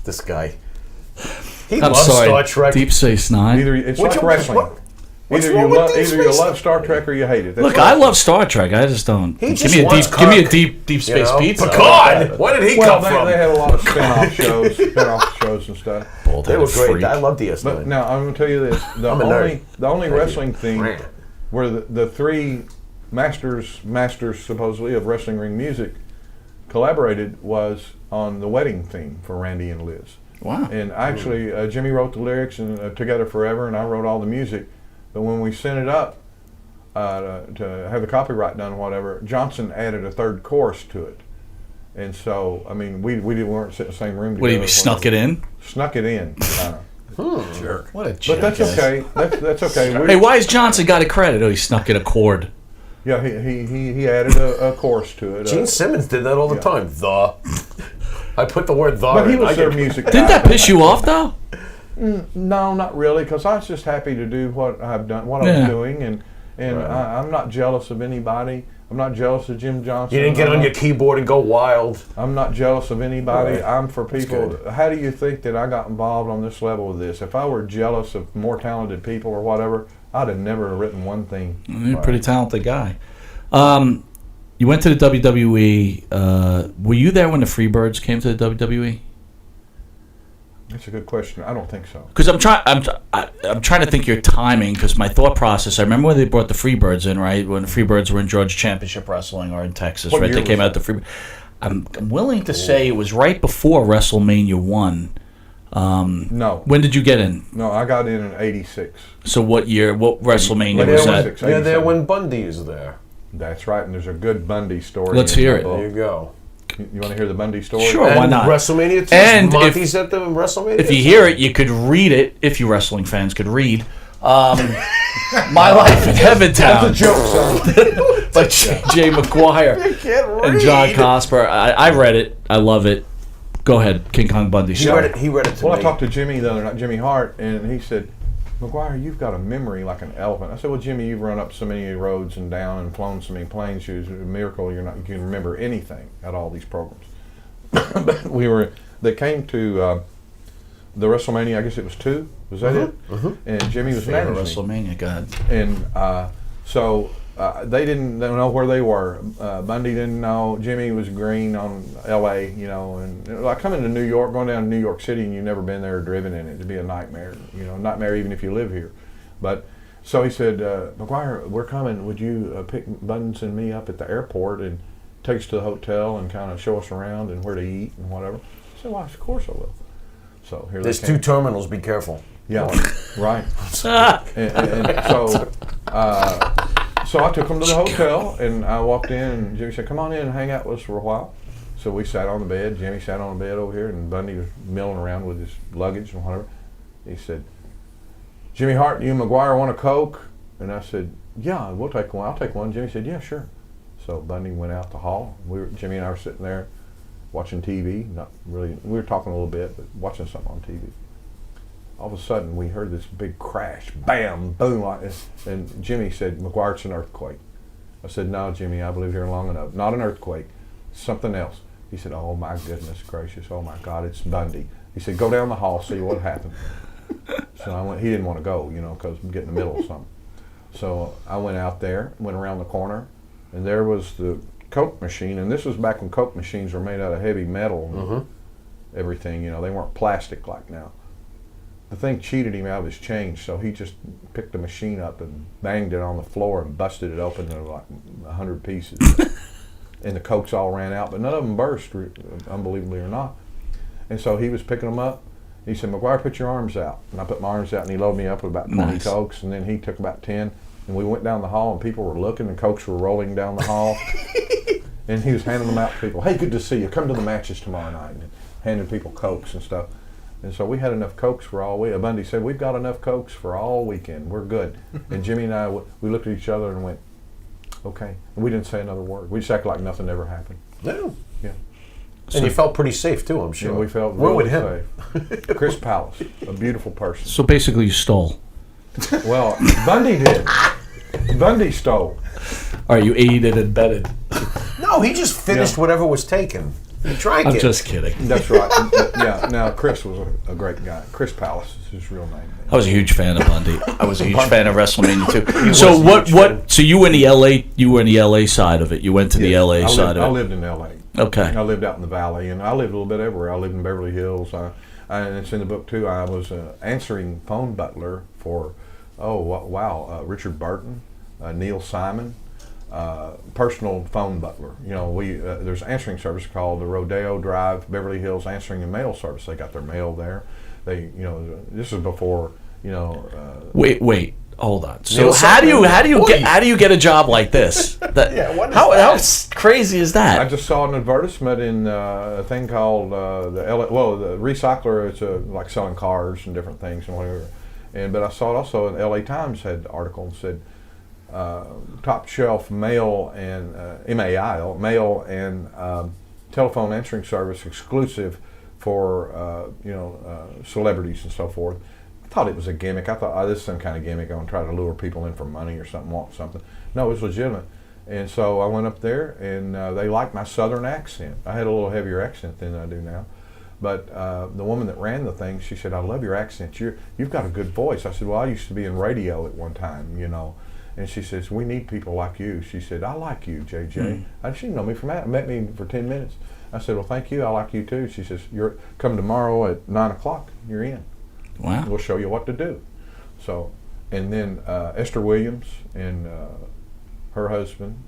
This guy. He I'm loves sorry, Star Trek. Deep Space Nine. It's like wrestling. Either you love Star Trek or you hate it. Look, I love Star Trek. I just don't. Give me a deep space pizza. Picard. Where did he come from? They had a lot of spin-off shows and stuff. They were great. I love DS9. But now I'm going to tell you this: the only wrestling theme where the three masters supposedly of wrestling ring music collaborated was on the wedding theme for Randy and Liz. Wow! And actually, Jimmy wrote the lyrics and Together Forever, and I wrote all the music. But when we sent it up to have the copyright done, or whatever, Johnson added a third chorus to it, and so I mean, we weren't sitting in the same room together. What do you snuck it in? Snuck it in. Jerk! What a jerk! But that's okay. That's okay. Hey, why has Johnson got a credit? Oh, he snuck in a chord. Yeah, he added a chorus to it. Gene Simmons did that all the time. I put the word "the." But he was their music. Didn't that piss you off though? No, not really, because I was just happy to do what I've done, what I was doing, and I'm not jealous of anybody. I'm not jealous of Jim Johnson. You didn't get on your keyboard and go wild. I'm not jealous of anybody. Right. I'm for people. How do you think that I got involved on this level with this? If I were jealous of more talented people or whatever, I'd have never written one thing. You're a pretty talented guy. You went to the WWE. Were you there when the Freebirds came to the WWE? That's a good question. I don't think so. Because I'm trying to think your timing. Because my thought process, I remember when they brought the Freebirds in, right? When the Freebirds were in Georgia Championship Wrestling or in Texas, What right? year They came was out the Freebirds. I'm willing to say it was right before WrestleMania 1. No. When did you get in? No, I got in '86. So what year? What WrestleMania was that? 86, Yeah, there 87. when Bundy is there. That's right, and there's a good Bundy story. Let's in hear the it. book. There you go. You want to hear the Bundy story? Sure. And why not? WrestleMania 2. And Monte's at the WrestleMania. If you hear it, you could read it. If you wrestling fans could read. My Life in Heaventown. That's a joke, son. By J. Maguire and John Cosper. I read it. I love it. Go ahead, King Kong Bundy. He read it. He read it to Well, me. I talked to Jimmy the other night, Jimmy Hart, and he said, "Maguire, you've got a memory like an elephant." I said, "Well, Jimmy, you've run up so many roads and down and flown so many planes. It's a miracle you can remember anything at all these programs." But they came to the WrestleMania. I guess it was 2. Was that it? And Jimmy was managing. WrestleMania, God. And so they didn't know where they were. Bundy didn't know. Jimmy was green on L.A., and like coming to New York, going down to New York City, and you've never been there or driven in it, it'd be a nightmare. Nightmare even if you live here. But so he said, "Maguire, we're coming. Would you pick Buttons and me up at the airport and take us to the hotel and kind of show us around and where to eat and whatever?" I said, "Well, of course I will." So here There's they came. 2 terminals. Be careful. Yeah, right. and so I took him to the hotel, and I walked in, and Jimmy said, "Come on in and hang out with us for a while." So we sat on the bed. Jimmy sat on the bed over here, and Bundy was milling around with his luggage and whatever. He said, "Jimmy Hart, you and Maguire want a Coke?" And I said, "Yeah, we'll take one. I'll take one." Jimmy said, "Yeah, sure." So Bundy went out the hall. Jimmy and I were sitting there watching TV. Not really. We were talking a little bit, but watching something on TV. All of a sudden, we heard this big crash, bam, boom, like this. And Jimmy said, "Maguire, it's an earthquake." I said, "No, Jimmy, I've lived here long enough. Not an earthquake, something else." He said, "Oh my goodness gracious, oh my God, it's Bundy." He said, "Go down the hall, see what happened." So I went. He didn't want to go, because I'm getting in the middle of something. So I went out there, went around the corner, and there was the Coke machine. And this was back when Coke machines were made out of heavy metal and everything. They weren't plastic like now. The thing cheated him out of his change, so he just picked the machine up and banged it on the floor and busted it open into like 100 pieces. And the Cokes all ran out, but none of them burst, unbelievably or not. And so he was picking them up. He said, "Maguire, put your arms out." And I put my arms out, and he loaded me up with about 20 Cokes, and then he took about 10. And we went down the hall, and people were looking, and Cokes were rolling down the hall. And he was handing them out to people. "Hey, good to see you. Come to the matches tomorrow night." And handing people Cokes and stuff. And so we had enough Cokes for all week. Bundy said, "We've got enough Cokes for all weekend. We're good." And Jimmy and I, we looked at each other and went, "Okay." And we didn't say another word. We just acted like nothing ever happened. No. Yeah. And you felt pretty safe too, I'm sure. And we felt Where really with him? safe. Chris Palace, a beautiful person. So basically, you stole. Well, Bundy did. Bundy stole. All right, you aided and abetted. No, he just finished whatever was taken. He drank I'm it. just kidding. That's right. Yeah. Now Chris was a great guy. Chris Palace is his real name. I was a huge fan of Bundy. I was a huge fan of WrestleMania too. So what? So you were in the LA. You were in the LA side of it. You went to the LA side I of it. lived in LA. Okay. I lived out in the valley, and I lived a little bit everywhere. I lived in Beverly Hills. And it's in the book too. I was answering phone butler for, Richard Burton, Neil Simon, personal phone butler. There's an answering service called the Rodeo Drive Beverly Hills Answering and Mail Service. They got their mail there. This is before. Wait. Hold on. So how do you get a job like this? How crazy is that? I just saw an advertisement in a thing called the Recycler. It's like selling cars and different things and whatever. But I saw it also in LA Times had an article and said top shelf mail and mail and telephone answering service exclusive for celebrities and so forth. I thought it was a gimmick. I thought, this is some kind of gimmick. I'm going to try to lure people in for money or something, want something. No, it was legitimate. And so I went up there, and they liked my southern accent. I had a little heavier accent than I do now. But the woman that ran the thing, she said, "I love your accent. You've got a good voice." I said, "Well, I used to be in radio at one time, And she says, we need people like you. She said, I like you, JJ. She didn't know me from that. Met me for 10 minutes. I said, well, thank you. I like you too. She says, you're come tomorrow at 9 o'clock. You're in. Wow. We'll show you what to do. So, and then Esther Williams and her husband,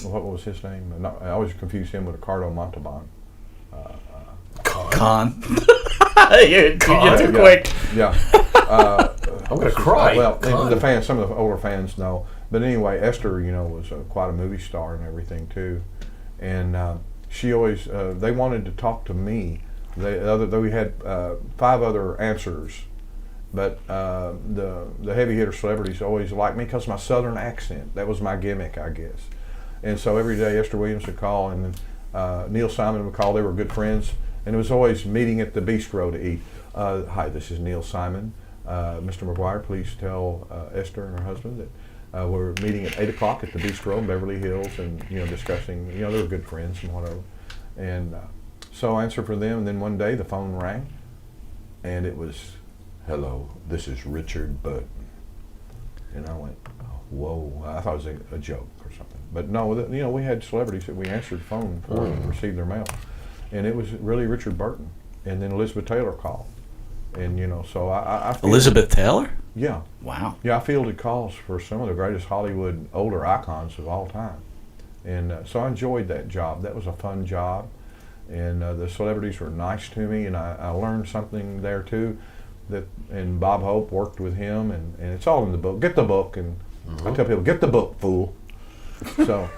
what was his name? I always confuse him with Ricardo Montalban. Con. You're too quick. Yeah. I'm going to cry. Well, and the fans, some of the older fans know. But anyway, Esther, was quite a movie star and everything too. And she always, they wanted to talk to me. We had 5 other answers, but the heavy hitter celebrities always liked me because of my southern accent. That was my gimmick, I guess. And so every day Esther Williams would call, and then Neil Simon would call. They were good friends. And it was always meeting at the bistro to eat. Hi, this is Neil Simon. Mr. Maguire, please tell Esther and her husband that we're meeting at 8 o'clock at the bistro in Beverly Hills, and discussing. They were good friends and whatever. And so I answered for them. And then one day the phone rang, and it was, "Hello, this is Richard Burton." And I went, "Whoa!" I thought it was a joke or something. But no, we had celebrities that we answered the phone for and received their mail. And it was really Richard Burton. And then Elizabeth Taylor called. And, so I fielded, Elizabeth Taylor? Yeah. Wow. Yeah, I fielded calls for some of the greatest Hollywood older icons of all time. And so I enjoyed that job. That was a fun job. And the celebrities were nice to me. And I learned something there, too. And Bob Hope worked with him. And it's all in the book. Get the book. And I tell people, get the book, fool. So,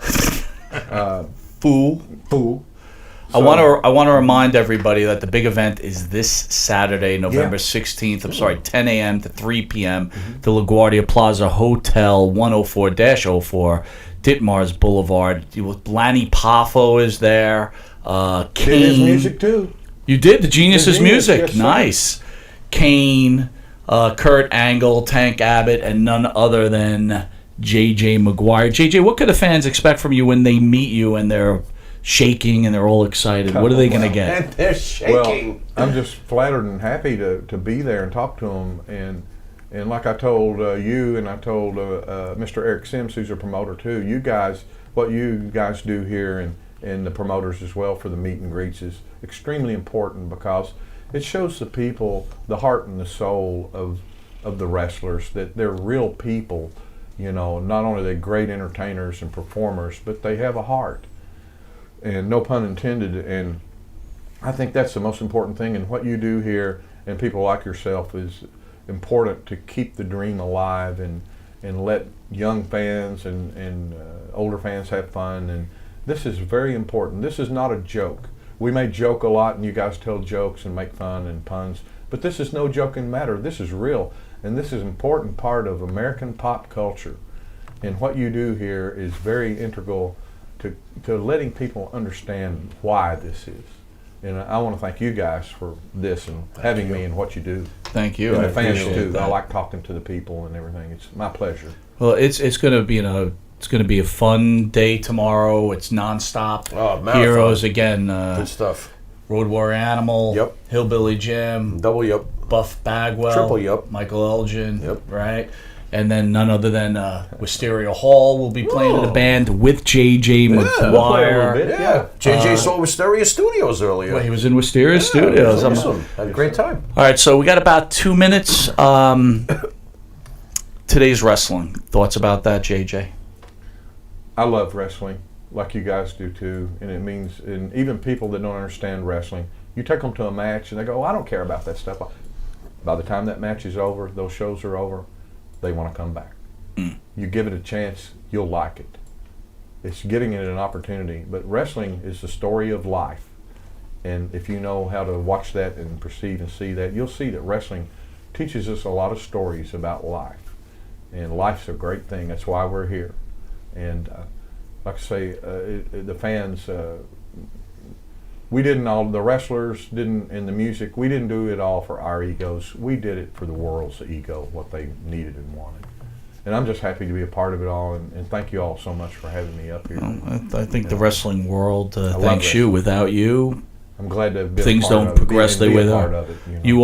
fool. I want to remind everybody that the big event is this Saturday, November 16th. 10 a.m. to 3 p.m. The LaGuardia Plaza Hotel, 104-04, Ditmars Boulevard. Lanny Poffo is there. Did his music too. You did the Genius's music. Yes, nice. Kane, Kurt Angle, Tank Abbott, and none other than J.J. Maguire. J.J., what could the fans expect from you when they meet you and they're shaking and they're all excited? What are they going to get? And they're shaking. Well, I'm just flattered and happy to be there and talk to them. And like I told you, and I told Mr. Eric Sims, who's a promoter too, you guys, what you guys do here and the promoters as well for the meet and greets is extremely important, because it shows the people the heart and the soul of the wrestlers, that they're real people. Not only are they great entertainers and performers, but they have a heart. And no pun intended. And I think that's the most important thing. And what you do here, and people like yourself, is important to keep the dream alive and let young fans and older fans have fun. And this is very important. This is not a joke. We may joke a lot, and you guys tell jokes and make fun and puns, but this is no joking matter. This is real, and this is an important part of American pop culture. And what you do here is very integral to letting people understand why this is. And I want to thank you guys for this and having me and what you do. Thank you. And I the fans appreciate too. that. I like talking to the people and everything. It's my pleasure. Well, it's going to be a fun day tomorrow. It's nonstop. Marathon. Heroes again. Good stuff. Road Warrior Animal. Yep. Hillbilly Jim. Double yup. Buff Bagwell. Triple yup. Michael Elgin. Yep. Right. And then none other than Wisteria Hall will be playing in the band with J.J. Maguire. Yeah. JJ saw Wisteria Studios earlier. Well, he was in Wisteria Studios. Awesome. Had a great time. All right, so we got about 2 minutes. Today's wrestling. Thoughts about that, JJ? I love wrestling, like you guys do too. And it means, and even people that don't understand wrestling, you take them to a match and they go, I don't care about that stuff. By the time that match is over, those shows are over, they want to come back. You give it a chance, you'll like it. It's giving it an opportunity. But wrestling is the story of life. And if you know how to watch that and perceive and see that, you'll see that wrestling teaches us a lot of stories about life. And life's a great thing. That's why we're here. And like I say, the fans, the wrestlers didn't, in the music, we didn't do it all for our egos. We did it for the world's ego, what they needed and wanted. And I'm just happy to be a part of it all, and thank you all so much for having me up here. I think the wrestling world thanks you. Without you, I'm glad to have been things a part don't of it, progress be the way a they part are. of it, You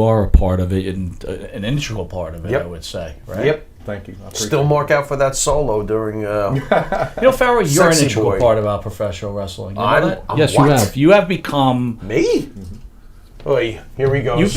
are a part of it, and an integral part of it, Yep. I would say, right? Yep. Thank you. I appreciate Still mark out for that solo during. You know, Pharaoh, you're an Sexy integral boy. part of our professional wrestling. You know I'm- that? I'm Yes, what? you have. You have become. Me? Oy, here we go. You've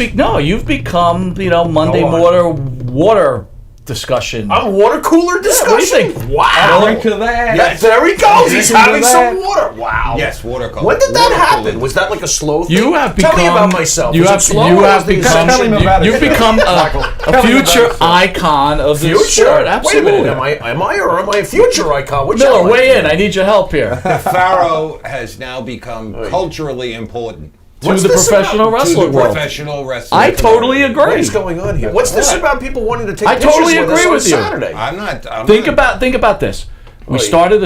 become, Monday Go on. water discussion. I'm water cooler discussion. what do you think? Wow. Drink to that. Yeah, there he goes. He's Drink to having that. some water. Wow. Yes, water color. When did that Water happen? cooler. Was that like a slow thing? You have Tell me become- about myself. You Was have- it slow you or have was the become- Tell him ascension? about it. You've become a Tell me about future yourself. icon of the Future? sport. Wait a Absolutely. minute. Am I or am I a future icon? Which Miller, am I? weigh in. I need your help here. Pharaoh has now become culturally important To What's the this professional about? wrestling to the world. professional wrestling. I totally community. What agree. is going on here? What's this about people wanting to take I pictures totally with us agree on with you. Saturday? I'm not. Think about this. We started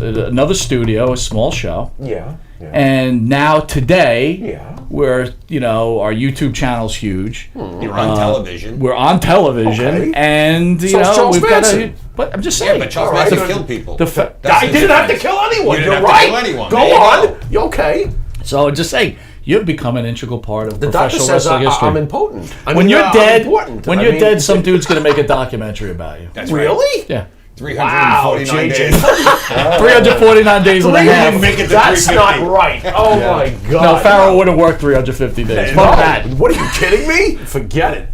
another studio, a small show, Yeah. and now today, Yeah. we're our YouTube channel's huge. You're on television. We're on television, Okay. and So is Charles we've got a. Manson. But I'm just Yeah, saying. but Charles All right. Manson killed people. The fa- That's I his didn't have to defense. kill anyone. You You're didn't have to right. kill anyone. Go There you on. go. You okay? So just saying, you've become an integral part of The doctor professional says wrestling history. I'm impotent. when you're I'm dead, important. when I you're mean- dead, some dude's gonna make a documentary about you. That's right. Really? Yeah, 349 JJ. days. 349 days and a half. didn't make it to That's 350. not right. Oh my God. No, Pharaoh would have worked 350 days. No. Fuck that. What are you kidding me? Forget it.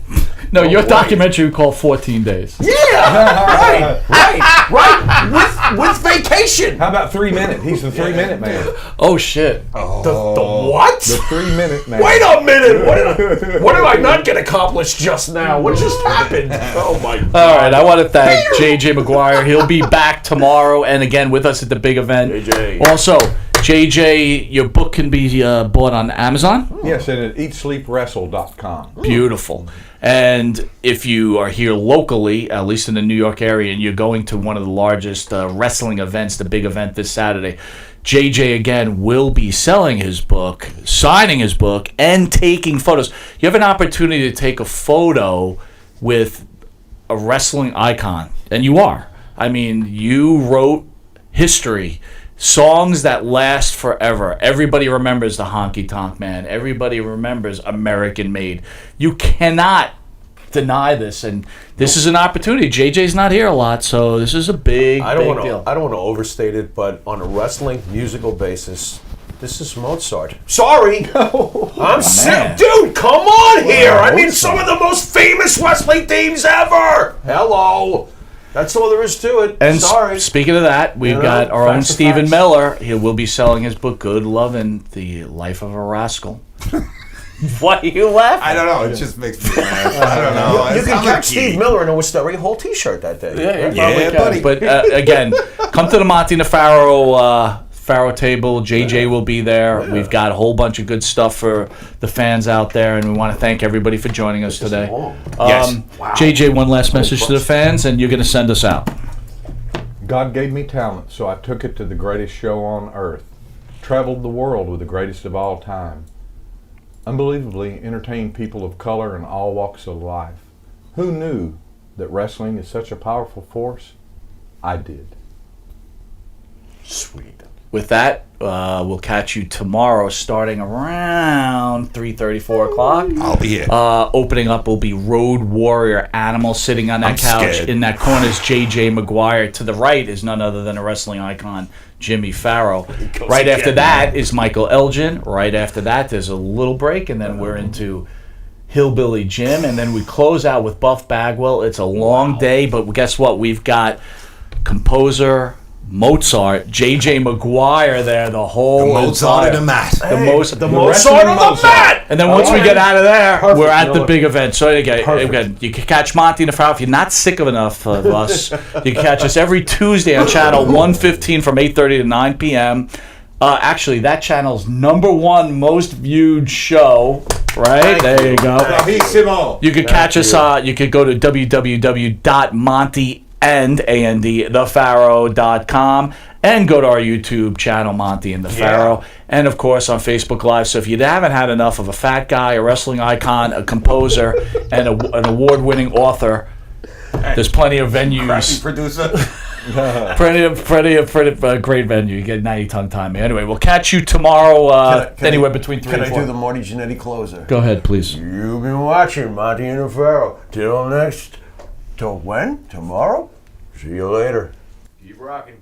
No, your right. documentary we call 14 days. Yeah. right. With vacation. How about 3 minute? He's the 3 minute man. Oh shit. The what? The 3 minute man. Wait a minute. What did I not get accomplished just now? What just happened? Oh my God. All right, I want to thank JJ Maguire. He'll be back tomorrow and again with us at the big event. JJ. Also, JJ, your book can be bought on Amazon. Yes, and at eatsleepwrestle.com. Beautiful. And if you are here locally, at least in the New York area, and you're going to one of the largest wrestling events, the big event this Saturday, JJ again will be selling his book, signing his book, and taking photos. You have an opportunity to take a photo with a wrestling icon, and you are. I mean, you wrote history. Songs that last forever. Everybody remembers the Honky Tonk Man. Everybody remembers American Made. You cannot deny this, and this is an opportunity. JJ's not here a lot, so this is a big, I don't big want deal. to. I don't want to overstate it, but on a wrestling musical basis, this is Mozart. Sorry, I'm sick, dude. Come on here. I mean, some of the most famous wrestling themes ever. Hello. That's all there is to it. And Sorry. speaking of that, we've You got know, our own facts are Stephen facts. Miller. He will be selling his book, Good Lovin', The Life of a Rascal. Why are you laughing? I don't know. It just makes me laugh. I don't know. You can I'm catch a Steve kid. Miller in a Wisteria Hall T-shirt that day. Yeah, you Yeah, probably buddy. can. But again, come to the Monte and the Pharaoh table. JJ will be there. Yeah. We've got a whole bunch of good stuff for the fans out there, and we want to thank everybody for joining us today. long. Yes. JJ, one last message to the fans, and you're going to send us out. God gave me talent, so I took it to the greatest show on earth. Traveled the world with the greatest of all time. Unbelievably entertained people of color in all walks of life. Who knew that wrestling is such a powerful force? I did. Sweet. With that, we'll catch you tomorrow starting around 3:30, 4 o'clock. I'll be here. Opening up will be Road Warrior Animal sitting on that I'm couch. scared. In that corner is JJ Maguire. To the right is none other than a wrestling icon, Jimmy Farrow. Right after that is Michael Elgin. Right after that, there's a little break, and then we're into Hillbilly Jim, and then we close out with Buff Bagwell. It's a long day, but guess what? We've got composer Mozart, JJ Maguire there, the whole Mozart entire- and the mat. the Mozart Mozart on the mat. and then once we get out of there, we're at the Miller. big event. So again, Perfect. you can catch Monte and the Pharaoh if you're not sick of enough of us. You can catch us every Tuesday on channel 115 from 8:30 to 9 p.m. Actually, that channel's #1 most viewed show. Right there, you go. Bravissimo. You could catch us. You could go to www.monteandthepharaoh.com and go to our YouTube channel, Monte and the Pharaoh, and of course on Facebook Live. So if you haven't had enough of a fat guy, a wrestling icon, a composer, and an award-winning author, there's plenty of venues. Producer. Plenty of great venue. You get now you tongue time me. Anyway, we'll catch you tomorrow. Anywhere between 3 Can and I 4. do the Marty Jannetty closer? Go ahead, please. You've been watching Monte and the Pharaoh. Till next Till when? Tomorrow? See you later. Keep rocking.